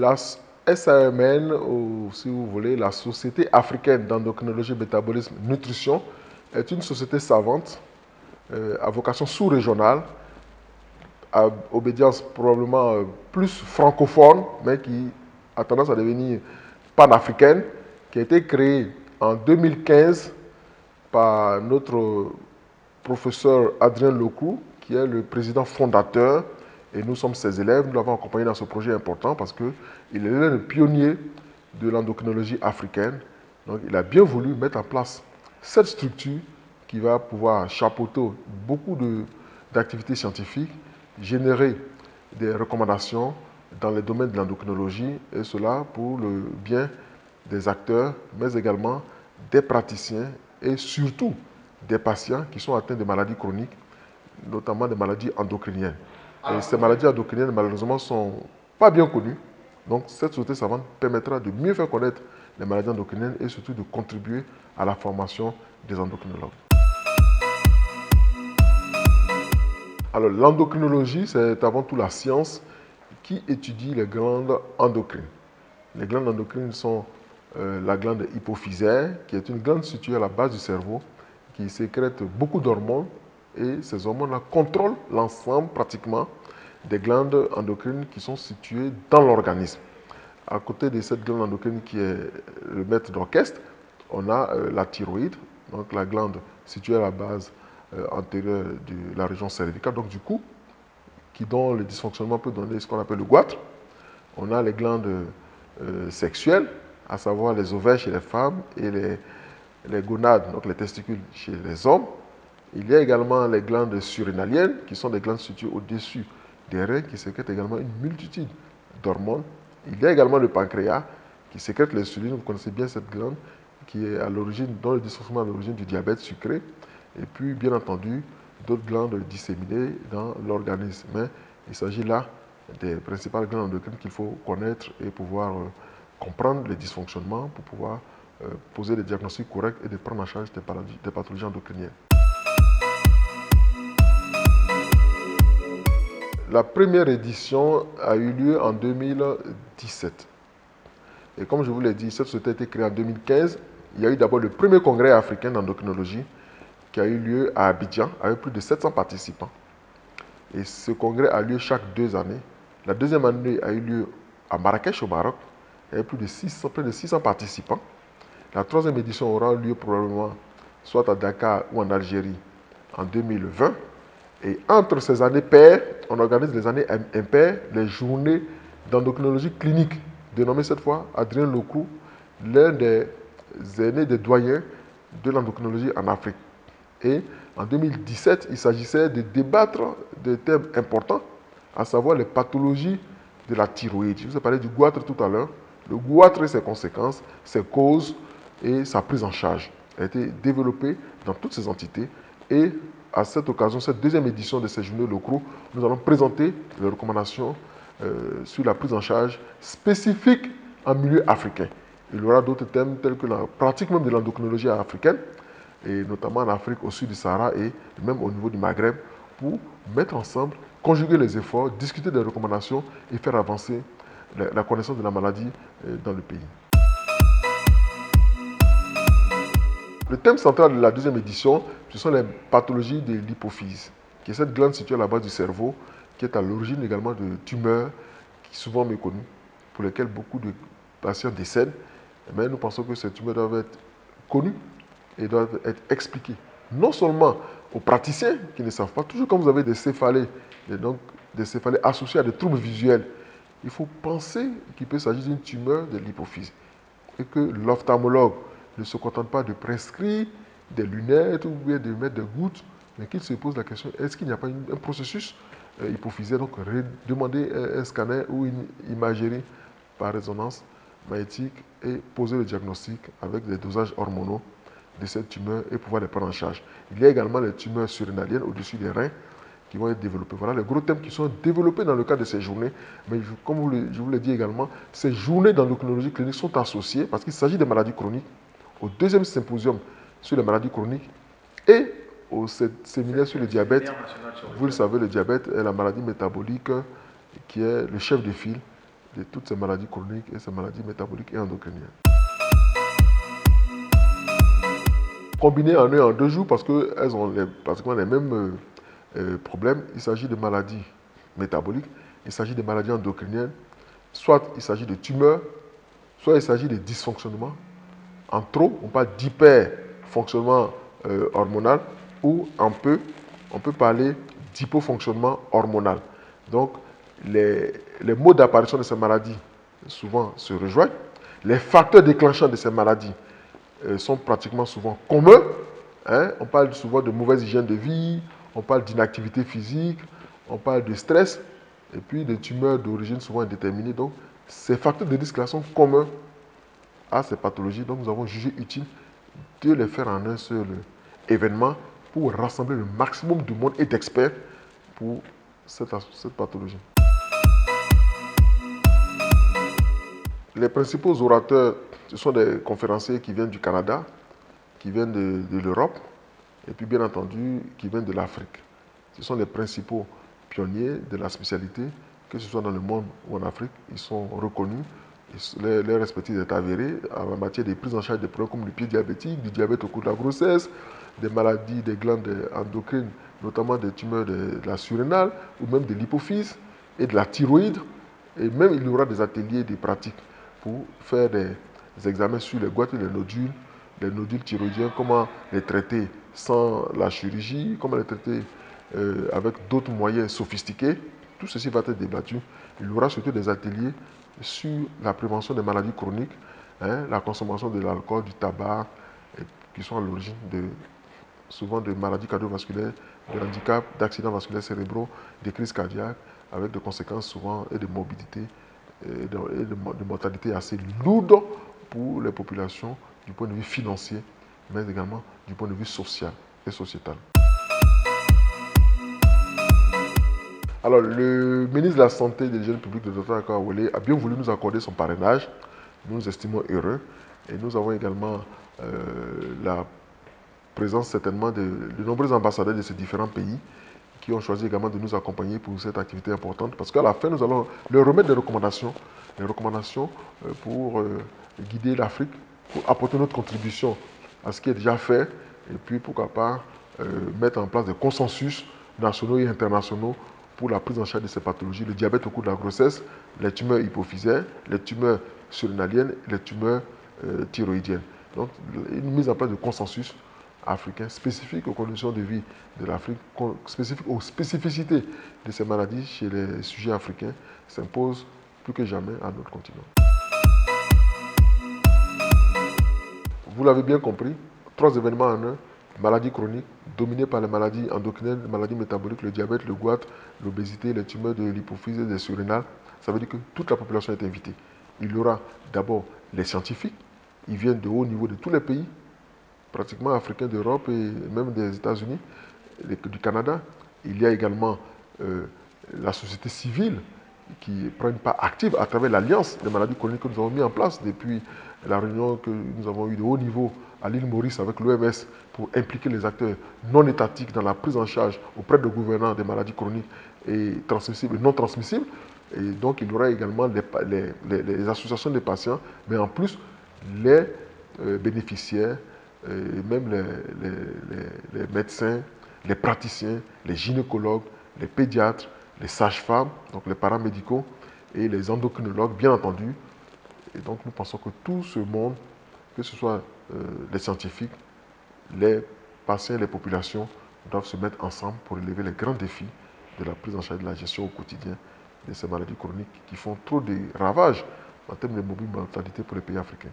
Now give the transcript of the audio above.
La SAMN, ou si vous voulez, la Société africaine d'endocrinologie, métabolisme, nutrition, est une société savante à vocation sous-régionale, à obédience probablement plus francophone, mais qui a tendance à devenir panafricaine, qui a été créée en 2015 par notre professeur Adrien Lecou, qui est le président fondateur, et nous sommes ses élèves. Nous l'avons accompagné dans ce projet important parce qu'il est l'un des pionniers de l'endocrinologie africaine. Donc, il a bien voulu mettre en place cette structure qui va pouvoir chapeauter beaucoup d'activités scientifiques, générer des recommandations dans les domaines de l'endocrinologie, et cela pour le bien des acteurs, mais également des praticiens et surtout des patients qui sont atteints de maladies chroniques, notamment des maladies endocriniennes. Et ces maladies endocriniennes, malheureusement, ne sont pas bien connues. Donc, cette société savante permettra de mieux faire connaître les maladies endocriniennes et surtout de contribuer à la formation des endocrinologues. Alors, l'endocrinologie, c'est avant tout la science qui étudie les glandes endocrines. Les glandes endocrines sont la glande hypophysaire, qui est une glande située à la base du cerveau, qui sécrète beaucoup d'hormones, et ces hormones-là contrôlent l'ensemble pratiquement des glandes endocrines qui sont situées dans l'organisme. À côté de cette glande endocrine qui est le maître d'orchestre, on a la thyroïde, donc la glande située à la base antérieure de la région cervicale, donc du cou, dont le dysfonctionnement peut donner ce qu'on appelle le goitre. On a les glandes sexuelles, à savoir les ovaires chez les femmes et les gonades, donc les testicules chez les hommes. Il y a également les glandes surrénaliennes, qui sont des glandes situées au-dessus des reins, qui sécrètent également une multitude d'hormones. Il y a également le pancréas, qui sécrète l'insuline. Vous connaissez bien cette glande, qui est à l'origine, dont le dysfonctionnement est à l'origine du diabète sucré. Et puis, bien entendu, d'autres glandes disséminées dans l'organisme. Mais il s'agit là des principales glandes endocrines qu'il faut connaître et pouvoir comprendre les dysfonctionnements pour pouvoir poser des diagnostics corrects et de prendre en charge des pathologies endocriniennes. La première édition a eu lieu en 2017. Et comme je vous l'ai dit, cette société a été créée en 2015. Il y a eu d'abord le premier congrès africain d'endocrinologie qui a eu lieu à Abidjan avec plus de 700 participants. Et ce congrès a lieu chaque 2 années. La deuxième année a eu lieu à Marrakech au Maroc avec près de 600 participants. La troisième édition aura lieu probablement soit à Dakar ou en Algérie en 2020. Et entre ces années paires, on organise les années impaires, les journées d'endocrinologie clinique, dénommées cette fois Adrien Lecou, l'un des aînés des doyens de l'endocrinologie en Afrique. Et en 2017, il s'agissait de débattre des thèmes importants, à savoir les pathologies de la thyroïde. Je vous ai parlé du goitre tout à l'heure. Le goitre et ses conséquences, ses causes et sa prise en charge a été développée dans toutes ces entités. Et à cette occasion, cette deuxième édition de ces journées locaux, nous allons présenter les recommandations sur la prise en charge spécifique en milieu africain. Il y aura d'autres thèmes tels que la pratique même de l'endocrinologie africaine, et notamment en Afrique au sud du Sahara et même au niveau du Maghreb, pour mettre ensemble, conjuguer les efforts, discuter des recommandations et faire avancer la connaissance de la maladie dans le pays. Le thème central de la deuxième édition, ce sont les pathologies de l'hypophyse, qui est cette glande située à la base du cerveau, qui est à l'origine également de tumeurs qui sont souvent méconnues, pour lesquelles beaucoup de patients décèdent. Mais nous pensons que ces tumeurs doivent être connues et doivent être expliquées, non seulement aux praticiens qui ne savent pas, toujours quand vous avez des céphalées, et donc des céphalées associées à des troubles visuels, il faut penser qu'il peut s'agir d'une tumeur de l'hypophyse et que l'ophtalmologue ne se contente pas de prescrire des lunettes ou bien de mettre des gouttes, mais qu'il se pose la question, est-ce qu'il n'y a pas un processus hypophysaire, donc demander un scanner ou une imagerie par résonance magnétique et poser le diagnostic avec des dosages hormonaux de cette tumeur et pouvoir les prendre en charge. Il y a également les tumeurs surrénaliennes au-dessus des reins qui vont être développées. Voilà les gros thèmes qui sont développés dans le cadre de ces journées. Mais comme je vous l'ai dit également, ces journées d'endocrinologie clinique sont associées parce qu'il s'agit de maladies chroniques au deuxième symposium sur les maladies chroniques et au séminaire sur le diabète. Vous le savez, le diabète est la maladie métabolique qui est le chef de file de toutes ces maladies chroniques et ces maladies métaboliques et endocriniennes. Combinées en 1 et en 2 jours parce qu'elles ont pratiquement les mêmes problèmes. Il s'agit de maladies métaboliques, il s'agit de maladies endocriniennes, soit il s'agit de tumeurs, soit il s'agit de dysfonctionnements. En trop, on parle d'hyperfonctionnement hormonal ou on peut parler d'hypofonctionnement hormonal. Donc, les modes d'apparition de ces maladies souvent se rejoignent. Les facteurs déclenchants de ces maladies sont pratiquement souvent communs. On parle souvent de mauvaise hygiène de vie, on parle d'inactivité physique, on parle de stress et puis de tumeurs d'origine souvent indéterminée. Donc, ces facteurs de risque-là sont communs à ces pathologies. Donc, nous avons jugé utile de les faire en un seul événement pour rassembler le maximum de monde et d'experts pour cette pathologie. Les principaux orateurs, ce sont des conférenciers qui viennent du Canada, qui viennent de l'Europe, et puis bien entendu, qui viennent de l'Afrique. Ce sont les principaux pionniers de la spécialité, que ce soit dans le monde ou en Afrique. Ils sont reconnus, leur expertise est avérée en matière de prise en charge des problèmes comme le pied diabétique, du diabète au cours de la grossesse, des maladies des glandes endocrines, notamment des tumeurs de la surrénale, ou même de l'hypophyse et de la thyroïde. Et même il y aura des ateliers de pratique pour faire des examens sur les goitres et les nodules thyroïdiens, comment les traiter sans la chirurgie, comment les traiter avec d'autres moyens sophistiqués. Tout ceci va être débattu. Il y aura surtout des ateliers sur la prévention des maladies chroniques, la consommation de l'alcool, du tabac, qui sont à l'origine souvent de maladies cardiovasculaires, de handicap, d'accidents vasculaires cérébraux, des crises cardiaques, avec des conséquences souvent et de morbidité et de mortalité assez lourdes pour les populations du point de vue financier, mais également du point de vue social et sociétal. Alors, le ministre de la Santé et de l'Hygiène publique, le Dr Aka Awele, a bien voulu nous accorder son parrainage. Nous nous estimons heureux. Et nous avons également la présence certainement de nombreux ambassadeurs de ces différents pays qui ont choisi également de nous accompagner pour cette activité importante. Parce qu'à la fin, nous allons leur remettre des recommandations pour guider l'Afrique, pour apporter notre contribution à ce qui est déjà fait, et puis pourquoi pas mettre en place des consensus nationaux et internationaux pour la prise en charge de ces pathologies, le diabète au cours de la grossesse, les tumeurs hypophysaires, les tumeurs surrénaliennes, les tumeurs thyroïdiennes. Donc, une mise en place de consensus africain spécifique aux conditions de vie de l'Afrique, spécifique aux spécificités de ces maladies chez les sujets africains, s'impose plus que jamais à notre continent. Vous l'avez bien compris, 3 événements en un: maladies chroniques, dominées par les maladies endocriniennes, les maladies métaboliques, le diabète, le goitre, l'obésité, les tumeurs de l'hypophyse et des surrénales. Ça veut dire que toute la population est invitée. Il y aura d'abord les scientifiques, ils viennent de haut niveau de tous les pays, pratiquement africains, d'Europe et même des États-Unis, du Canada. Il y a également la société civile qui prend une part active à travers l'Alliance des maladies chroniques que nous avons mis en place depuis la réunion que nous avons eue de haut niveau à l'île Maurice avec l'OMS pour impliquer les acteurs non étatiques dans la prise en charge auprès de gouvernants des maladies chroniques et transmissibles et non transmissibles. Et donc il y aura également les associations des patients, mais en plus les bénéficiaires, et même les médecins, les praticiens, les gynécologues, les pédiatres, les sages-femmes, donc les paramédicaux et les endocrinologues, bien entendu. Et donc nous pensons que tout ce monde, que ce soit les scientifiques, les patients et les populations, doivent se mettre ensemble pour relever les grands défis de la prise en charge de la gestion au quotidien de ces maladies chroniques qui font trop de ravages en termes de mortalité pour les pays africains.